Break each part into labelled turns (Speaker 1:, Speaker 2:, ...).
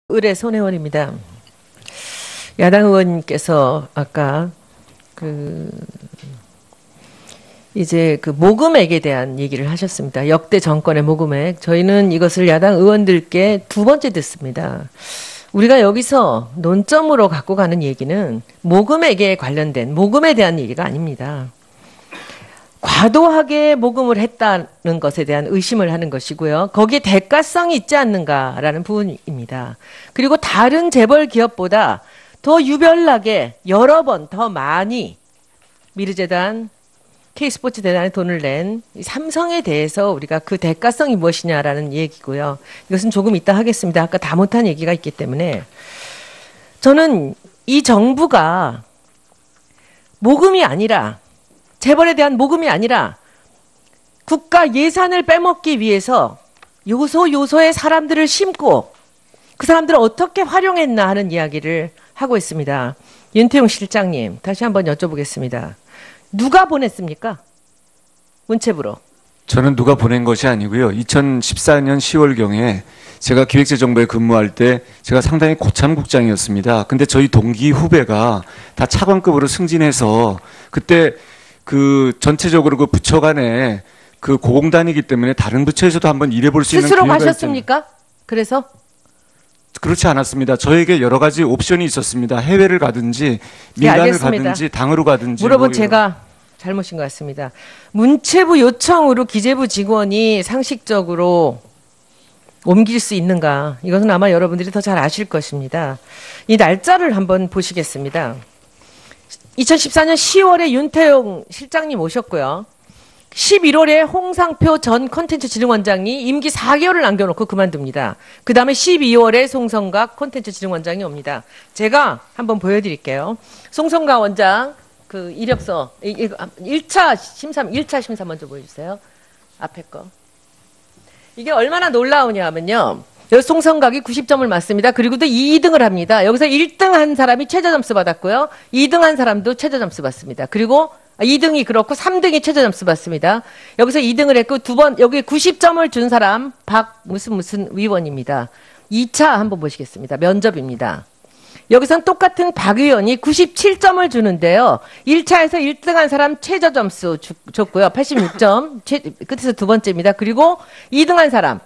Speaker 1: 의뢰 손혜원입니다. 야당 의원님께서 아까 이제 모금액에 대한 얘기를 하셨습니다. 역대 정권의 모금액. 저희는 이것을 야당 의원들께 두 번째 듣습니다. 우리가 여기서 논점으로 갖고 가는 얘기는 모금액에 관련된 모금에 대한 얘기가 아닙니다. 과도하게 모금을 했다는 것에 대한 의심을 하는 것이고요. 거기에 대가성이 있지 않는가라는 부분입니다. 그리고 다른 재벌 기업보다 더 유별나게 여러 번 더 많이 미르재단, K스포츠 재단에 돈을 낸 삼성에 대해서 우리가 그 대가성이 무엇이냐라는 얘기고요. 이것은 조금 이따 하겠습니다. 아까 다 못한 얘기가 있기 때문에 저는 이 정부가 모금이 아니라 재벌에 대한 모금이 아니라 국가 예산을 빼먹기 위해서 요소요소의 사람들을 심고 그 사람들을 어떻게 활용했나 하는 이야기를 하고 있습니다. 윤태용 실장님, 다시 한번 여쭤보겠습니다. 누가 보냈습니까? 문체부로.
Speaker 2: 저는 누가 보낸 것이 아니고요. 2014년 10월경에 제가 기획재정부에 근무할 때 제가 상당히 고참 국장이었습니다. 근데 저희 동기 후배가 다 차관급으로 승진해서 그때 전체적으로 부처 간에 고공단이기 때문에 다른 부처에서도 한번 일해볼 수 있는
Speaker 1: 스스로
Speaker 2: 기회가
Speaker 1: 가셨습니까? 그래서?
Speaker 2: 그렇지 않았습니다. 저에게 여러 가지 옵션이 있었습니다. 해외를 가든지 민간을 가든지 당으로 가든지.
Speaker 1: 물어본 제가 잘못인 것 같습니다. 문체부 요청으로 기재부 직원이 상식적으로 옮길 수 있는가? 이것은 아마 여러분들이 더 잘 아실 것입니다. 이 날짜를 한번 보시겠습니다. 2014년 10월에 윤태용 실장님 오셨고요. 11월에 홍상표 전 콘텐츠진흥원장이 임기 4개월을 남겨놓고 그만둡니다. 그 다음에 12월에 송성각 콘텐츠진흥원장이 옵니다. 제가 한번 보여드릴게요. 송성각 원장 이력서 1차 심사 먼저 보여주세요. 앞에 거. 이게 얼마나 놀라우냐 하면요. 여기 송성각이 90점을 맞습니다. 그리고 또 2등을 합니다. 여기서 1등 한 사람이 최저점수 받았고요. 2등 한 사람도 최저점수 받습니다. 그리고 2등이 그렇고 3등이 최저점수 받습니다. 여기서 2등을 했고 여기 90점을 준 사람 무슨 위원입니다. 2차 한번 보시겠습니다. 면접입니다. 여기선 똑같은 박 의원이 97점을 주는데요. 1차에서 1등 한 사람 최저점수 줬고요. 86점. 끝에서 두 번째입니다. 그리고 2등 한 사람.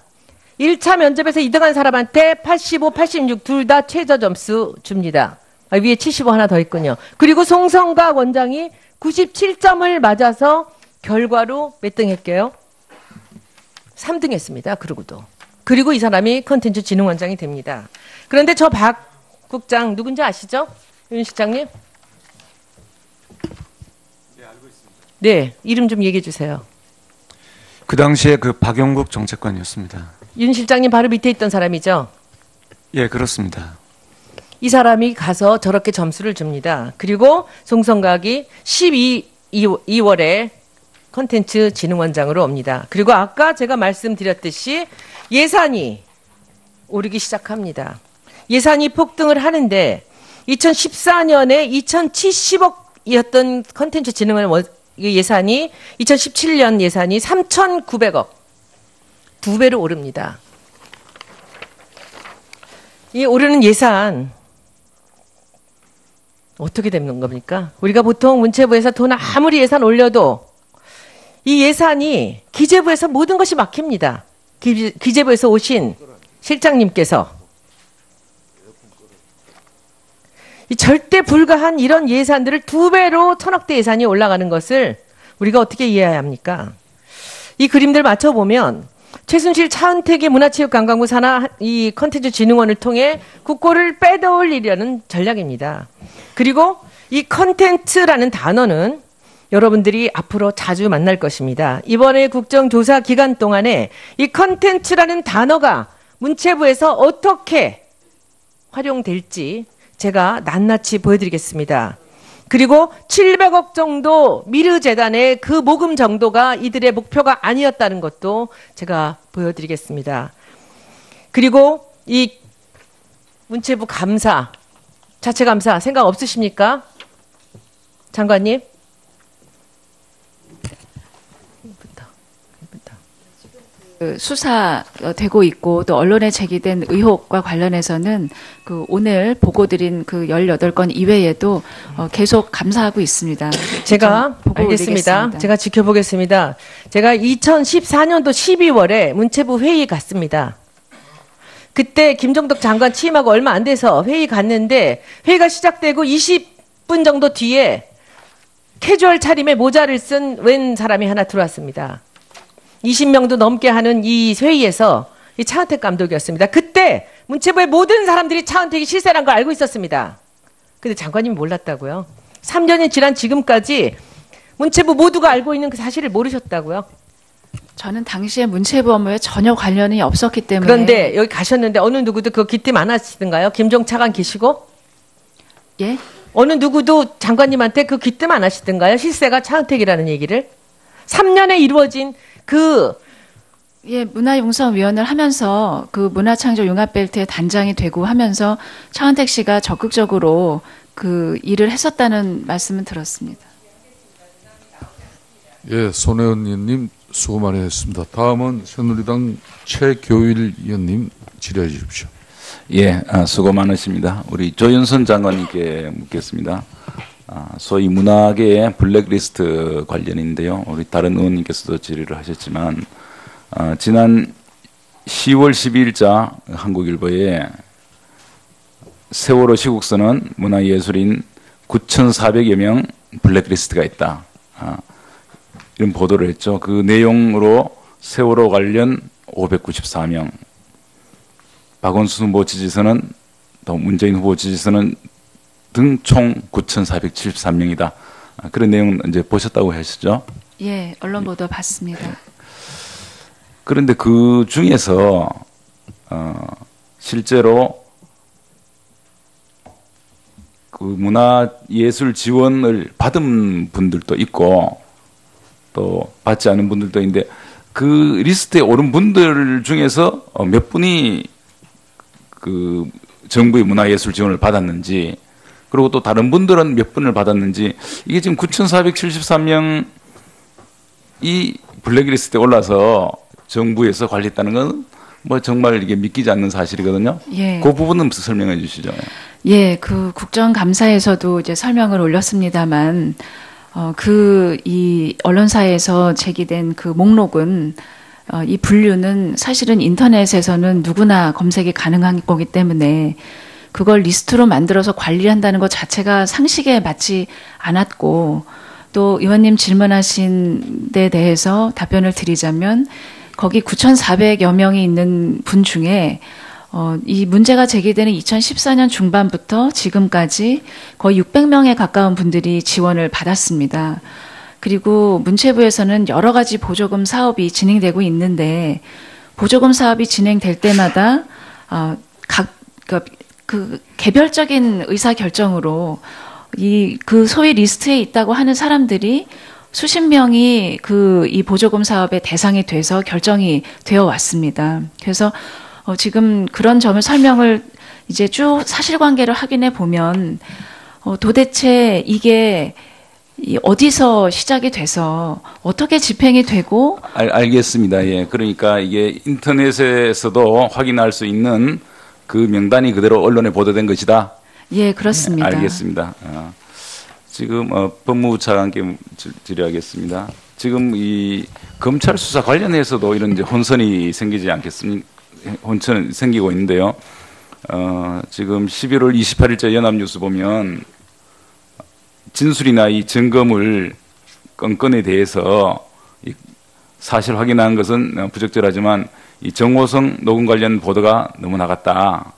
Speaker 1: 1차 면접에서 2등한 사람한테 85, 86 둘 다 최저점수 줍니다. 위에 75 하나 더 있군요. 그리고 송성각 원장이 97점을 맞아서 결과로 몇 등 했게요? 3등 했습니다. 그리고 이 사람이 콘텐츠진흥원장이 됩니다. 그런데 저 박 국장 누군지 아시죠? 윤 실장님?
Speaker 2: 네, 알고 있습니다.
Speaker 1: 네, 이름 좀 얘기해 주세요.
Speaker 2: 그 당시에 박영국 정책관이었습니다.
Speaker 1: 윤 실장님 바로 밑에 있던 사람이죠?
Speaker 2: 예, 그렇습니다.
Speaker 1: 이 사람이 가서 저렇게 점수를 줍니다. 그리고 송성각이 12월에 콘텐츠진흥원장으로 옵니다. 그리고 아까 제가 말씀드렸듯이 예산이 오르기 시작합니다. 예산이 폭등을 하는데 2014년에 2,070억이었던 콘텐츠진흥원 예산이 2017년 예산이 3,900억. 2배로 오릅니다. 이 오르는 예산 어떻게 되는 겁니까? 우리가 보통 문체부에서 돈 아무리 예산 올려도 이 예산이 기재부에서 모든 것이 막힙니다. 기재부에서 오신 실장님께서 이 절대 불가한 이런 예산들을 2배로 1,000억대 예산이 올라가는 것을 우리가 어떻게 이해해야 합니까? 이 그림들 맞춰보면 최순실 차은택의 문화체육관광부 산하 이 콘텐츠진흥원을 통해 국고를 빼돌리려는 전략입니다. 그리고 이 콘텐츠라는 단어는 여러분들이 앞으로 자주 만날 것입니다. 이번에 국정조사 기간 동안에 이 콘텐츠라는 단어가 문체부에서 어떻게 활용될지 제가 낱낱이 보여드리겠습니다. 그리고 700억 정도 미르재단의 그 모금 정도가 이들의 목표가 아니었다는 것도 제가 보여드리겠습니다. 그리고 이 문체부 감사, 자체 감사 생각 없으십니까? 장관님?
Speaker 3: 그 수사되고 있고 또 언론에 제기된 의혹과 관련해서는 그 오늘 보고드린 그 18건 이외에도 계속 감사하고 있습니다.
Speaker 1: 제가 알겠습니다.
Speaker 3: 올리겠습니다.
Speaker 1: 제가 지켜보겠습니다. 제가 2014년도 12월에 문체부 회의 갔습니다. 그때 김정덕 장관 취임하고 얼마 안 돼서 회의 갔는데 회의가 시작되고 20분 정도 뒤에 캐주얼 차림에 모자를 쓴 웬 사람이 하나 들어왔습니다. 20명도 넘게 하는 이 회의에서 이 차은택 감독이었습니다. 그때 문체부의 모든 사람들이 차은택이 실세란 걸 알고 있었습니다. 근데 장관님이 몰랐다고요? 3년이 지난 지금까지 문체부 모두가 알고 있는 그 사실을 모르셨다고요?
Speaker 3: 저는 당시에 문체부 업무에 전혀 관련이 없었기 때문에.
Speaker 1: 그런데 여기 가셨는데 어느 누구도 그거 기뜸 안 하시던가요? 김종 차관 계시고?
Speaker 3: 예?
Speaker 1: 어느 누구도 장관님한테 그 기뜸 안 하시던가요? 실세가 차은택이라는 얘기를? 3년에 이루어진 그
Speaker 3: 예, 문화융성위원을 하면서 그 문화창조융합벨트의 단장이 되고 하면서 차은택 씨가 적극적으로 그 일을 했었다는 말씀은 들었습니다.
Speaker 4: 예, 손혜원 의원님 수고 많이 했습니다. 다음은 새누리당 최교일 의원님 질의해 주십시오.
Speaker 5: 예, 수고 많으십니다. 우리 조윤선 장관님께 묻겠습니다. 소위 문화계의 블랙리스트 관련인데요. 우리 다른 의원님께서도 질의를 하셨지만 지난 10월 12일자 한국일보에 세월호 시국서는 문화예술인 9,400여 명 블랙리스트가 있다. 이런 보도를 했죠. 그 내용으로 세월호 관련 594명, 박원순 후보 지지선은 또 문재인 후보 지지선은 등 총 9,473명이다. 그런 내용 이제 보셨다고 하시죠?
Speaker 3: 예, 언론 보도 봤습니다.
Speaker 5: 그런데 그 중에서 실제로 그 문화예술 지원을 받은 분들도 있고 또 받지 않은 분들도 있는데 그 리스트에 오른 분들 중에서 몇 분이 그 정부의 문화예술 지원을 받았는지 그리고 또 다른 분들은 몇 분을 받았는지 이게 지금 9,473명이 블랙리스트에 올라서 정부에서 관리했다는 건 뭐 정말 이게 믿기지 않는 사실이거든요.
Speaker 3: 예.
Speaker 5: 그 부분은 설명해 주시죠.
Speaker 3: 예, 그 국정감사에서도 이제 설명을 올렸습니다만 이 언론사에서 제기된 그 목록은 이 분류는 사실은 인터넷에서는 누구나 검색이 가능한 거기 때문에 그걸 리스트로 만들어서 관리한다는 것 자체가 상식에 맞지 않았고 또 의원님 질문하신 데 대해서 답변을 드리자면 거기 9,400여 명이 있는 분 중에 이 문제가 제기되는 2014년 중반부터 지금까지 거의 600명에 가까운 분들이 지원을 받았습니다. 그리고 문체부에서는 여러 가지 보조금 사업이 진행되고 있는데 보조금 사업이 진행될 때마다 그 개별적인 의사 결정으로 그 소위 리스트에 있다고 하는 사람들이 수십 명이 이 보조금 사업의 대상이 돼서 결정이 되어 왔습니다. 그래서 지금 그런 점을 설명을 이제 쭉 사실관계를 확인해 보면 도대체 이게 어디서 시작이 돼서 어떻게 집행이 되고
Speaker 5: 알겠습니다. 예, 그러니까 이게 인터넷에서도 확인할 수 있는 그 명단이 그대로 언론에 보도된 것이다.
Speaker 3: 예, 그렇습니다.
Speaker 5: 알겠습니다. 지금 법무부 차관께 질의하겠습니다. 지금 이 검찰 수사 관련해서도 이런 이제 혼선이 생기지 않겠습니까? 혼선이 생기고 있는데요. 지금 11월 28일자 연합뉴스 보면 진술이나 이 점검을 건건에 대해서 사실 확인한 것은 부적절하지만 이 정호성 녹음 관련 보도가 너무 나갔다.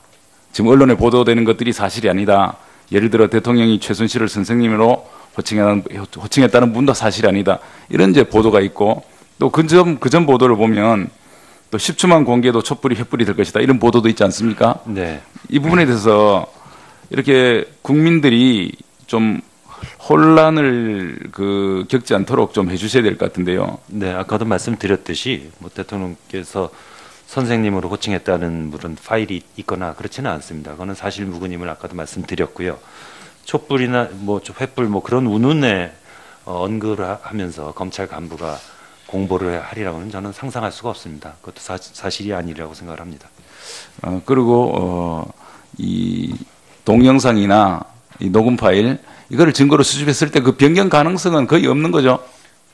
Speaker 5: 지금 언론에 보도되는 것들이 사실이 아니다. 예를 들어 대통령이 최순실을 선생님으로 호칭했다는 분도 사실이 아니다. 이런 이제 보도가 있고 또 그 전 보도를 보면 또 10초만 공개도 촛불이 횃불이 될 것이다. 이런 보도도 있지 않습니까?
Speaker 6: 네.
Speaker 5: 이 부분에 대해서 이렇게 국민들이 좀 혼란을 겪지 않도록 좀 해주셔야 될 것 같은데요.
Speaker 6: 네, 아까도 말씀드렸듯이 뭐 대통령께서 선생님으로 호칭했다는 무슨 파일이 있거나 그렇지는 않습니다. 그거는 사실 무근임을 아까도 말씀드렸고요. 촛불이나 뭐 횃불 뭐 그런 운운에 언급을 하면서 검찰 간부가 공보를 하리라고는 저는 상상할 수가 없습니다. 그것도 사실이 아니라고 생각을 합니다.
Speaker 5: 그리고 이 동영상이나 이 녹음 파일 이거를 증거로 수집했을 때 그 변경 가능성은 거의 없는 거죠.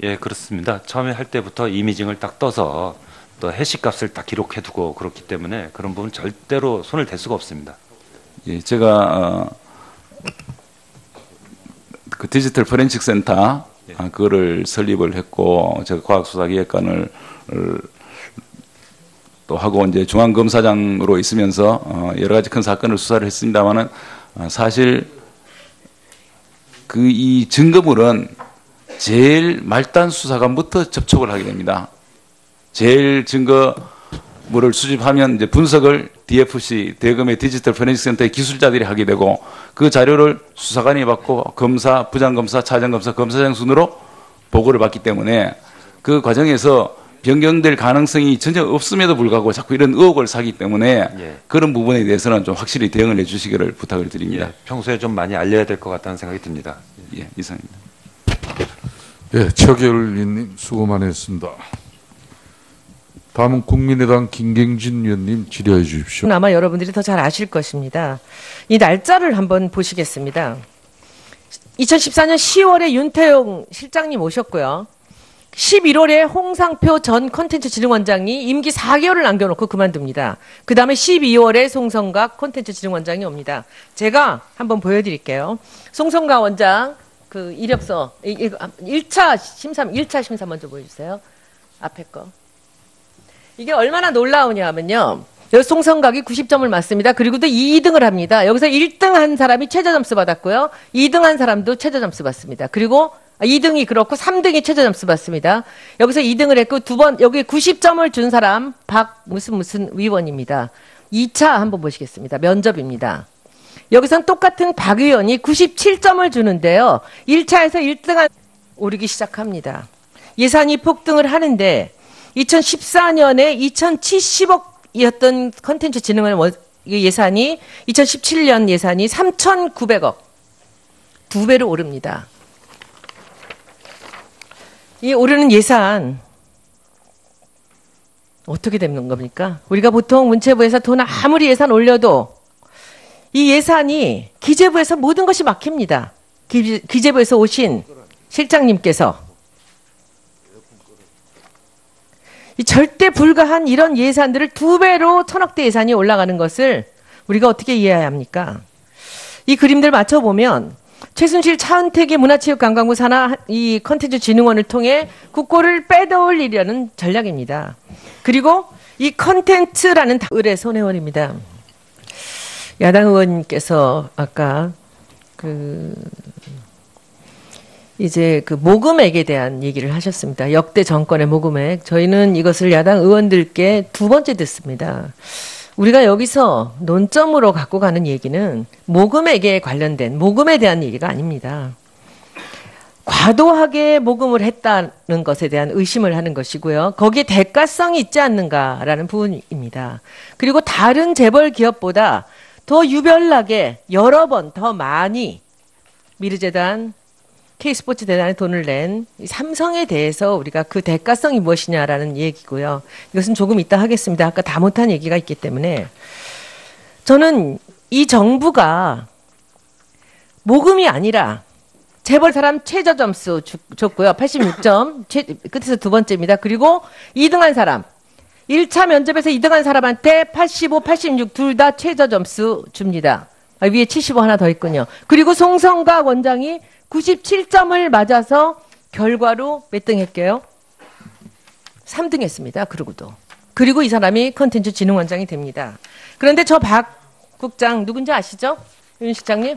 Speaker 6: 예, 그렇습니다. 처음에 할 때부터 이미징을 딱 떠서 또 해시값을 딱 기록해두고 그렇기 때문에 그런 부분 절대로 손을 댈 수가 없습니다.
Speaker 5: 예, 제가 그 디지털 포렌식 센터 그거를 설립을 했고 제가 과학수사기획관을 또 하고 이제 중앙검사장으로 있으면서 여러 가지 큰 사건을 수사를 했습니다만은 사실 그 이 증거물은 제일 말단 수사관부터 접촉을 하게 됩니다. 제일 증거물을 수집하면 이제 분석을 DFC 대검의 디지털 포렌식 센터의 기술자들이 하게 되고 그 자료를 수사관이 받고 검사, 부장검사, 차장검사, 검사장 순으로 보고를 받기 때문에 그 과정에서 변경될 가능성이 전혀 없음에도 불구하고 자꾸 이런 의혹을 사기 때문에
Speaker 6: 예.
Speaker 5: 그런 부분에 대해서는 좀 확실히 대응을 해주시기를 부탁을 드립니다.
Speaker 6: 예, 평소에 좀 많이 알려야 될 것 같다는 생각이 듭니다.
Speaker 5: 예, 이상입니다.
Speaker 4: 예, 최겨울님 수고 많으셨습니다. 다음은 국민의당 김경진 의원님 질의해 주십시오.
Speaker 1: 아마 여러분들이 더 잘 아실 것입니다. 이 날짜를 한번 보시겠습니다. 2014년 10월에 윤태용 실장님 오셨고요. 11월에 홍상표 전 콘텐츠진흥원장이 임기 4개월을 남겨놓고 그만둡니다. 그 다음에 12월에 송성각 콘텐츠진흥원장이 옵니다. 제가 한번 보여드릴게요. 송성각 원장 그 이력서 1차 심사 먼저 보여주세요. 앞에 거. 이게 얼마나 놀라우냐 하면요. 여기 송성각이 90점을 맞습니다. 그리고 또 2등을 합니다. 여기서 1등 한 사람이 최저점수 받았고요. 2등 한 사람도 최저점수 받습니다. 그리고 2등이 그렇고 3등이 최저점수 받습니다. 여기서 2등을 했고 여기 90점을 준 사람 무슨 위원입니다. 2차 한번 보시겠습니다. 면접입니다. 여기선 똑같은 박 의원이 97점을 주는데요. 1차에서 1등한 오르기 시작합니다. 예산이 폭등을 하는데 2014년에 2070억이었던 컨텐츠 진흥원 예산이 2017년 예산이 3,900억 2배로 오릅니다. 이 오르는 예산 어떻게 되는 겁니까? 우리가 보통 문체부에서 돈 아무리 예산 올려도 이 예산이 기재부에서 모든 것이 막힙니다. 기재부에서 오신 실장님께서 이 절대 불가한 이런 예산들을 2배로 1,000억대 예산이 올라가는 것을 우리가 어떻게 이해해야 합니까? 이 그림들 맞춰보면 최순실 차은택의 문화체육관광부 산하 이 컨텐츠 진흥원을 통해 국고를 빼돌리려는 전략입니다. 그리고 이 컨텐츠라는 의뢰 손해원입니다. 야당 의원님께서 아까 이제 그 모금액에 대한 얘기를 하셨습니다. 역대 정권의 모금액. 저희는 이것을 야당 의원들께 2번째 듣습니다. 우리가 여기서 논점으로 갖고 가는 얘기는 모금액에 관련된 모금에 대한 얘기가 아닙니다. 과도하게 모금을 했다는 것에 대한 의심을 하는 것이고요. 거기에 대가성이 있지 않는가라는 부분입니다. 그리고 다른 재벌 기업보다 더 유별나게 여러 번 더 많이 미르재단, K스포츠 재단에 돈을 낸 삼성에 대해서 우리가 그 대가성이 무엇이냐라는 얘기고요. 이것은 조금 이따 하겠습니다. 아까 다 못한 얘기가 있기 때문에 저는 이 정부가 모금이 아니라 재벌 사람 최저 점수 줬고요. 86점 끝에서 2번째입니다. 그리고 2등한 사람 1차 면접에서 2등한 사람한테 85, 86 둘 다 최저 점수 줍니다. 위에 75 하나 더 있군요. 그리고 송성각 원장이 97점을 맞아서 결과로 몇 등 했게요? 3등 했습니다. 그리고 이 사람이 컨텐츠 진흥원장이 됩니다. 그런데 저 박 국장 누군지 아시죠? 윤 실장님?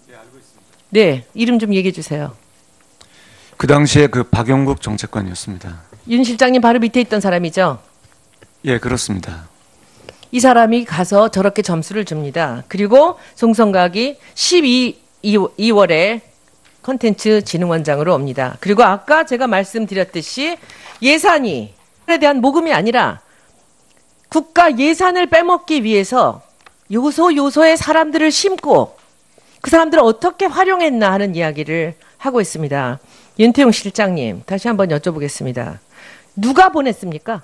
Speaker 2: 네, 알고 있습니다.
Speaker 1: 네, 이름 좀 얘기해 주세요.
Speaker 2: 그 당시에 그 박영국 정책관이었습니다.
Speaker 1: 윤 실장님 바로 밑에 있던 사람이죠?
Speaker 2: 예, 그렇습니다.
Speaker 1: 이 사람이 가서 저렇게 점수를 줍니다. 그리고 송성각이 12월에 컨텐츠 진흥원장으로 옵니다. 그리고 아까 제가 말씀드렸듯이 예산이 에 대한 모금이 아니라 국가 예산을 빼먹기 위해서 요소요소의 사람들을 심고 그 사람들을 어떻게 활용했나 하는 이야기를 하고 있습니다. 윤태용 실장님, 다시 한번 여쭤보겠습니다. 누가 보냈습니까?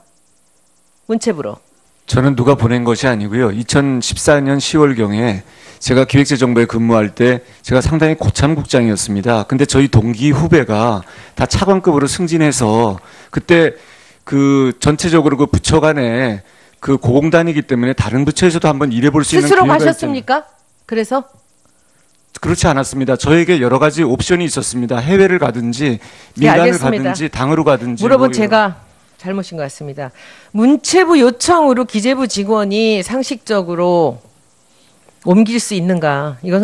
Speaker 1: 문체부로.
Speaker 2: 저는 누가 보낸 것이 아니고요. 2014년 10월경에 제가 기획재정부에 근무할 때 제가 상당히 고참 국장이었습니다. 근데 저희 동기 후배가 다 차관급으로 승진해서 그때 그 전체적으로 그 부처 간에 그 고공단이기 때문에 다른 부처에서도 한번 일해볼 수 있는
Speaker 1: 스스로
Speaker 2: 기회가
Speaker 1: 가셨습니까? 그래서?
Speaker 2: 그렇지 않았습니다. 저에게 여러 가지 옵션이 있었습니다. 해외를 가든지
Speaker 1: 네,
Speaker 2: 민간을
Speaker 1: 알겠습니다.
Speaker 2: 가든지 당으로 가든지.
Speaker 1: 물어본
Speaker 2: 뭐
Speaker 1: 제가 잘못인 것 같습니다. 문체부 요청으로 기재부 직원이 상식적으로 옮길 수 있는가? 이건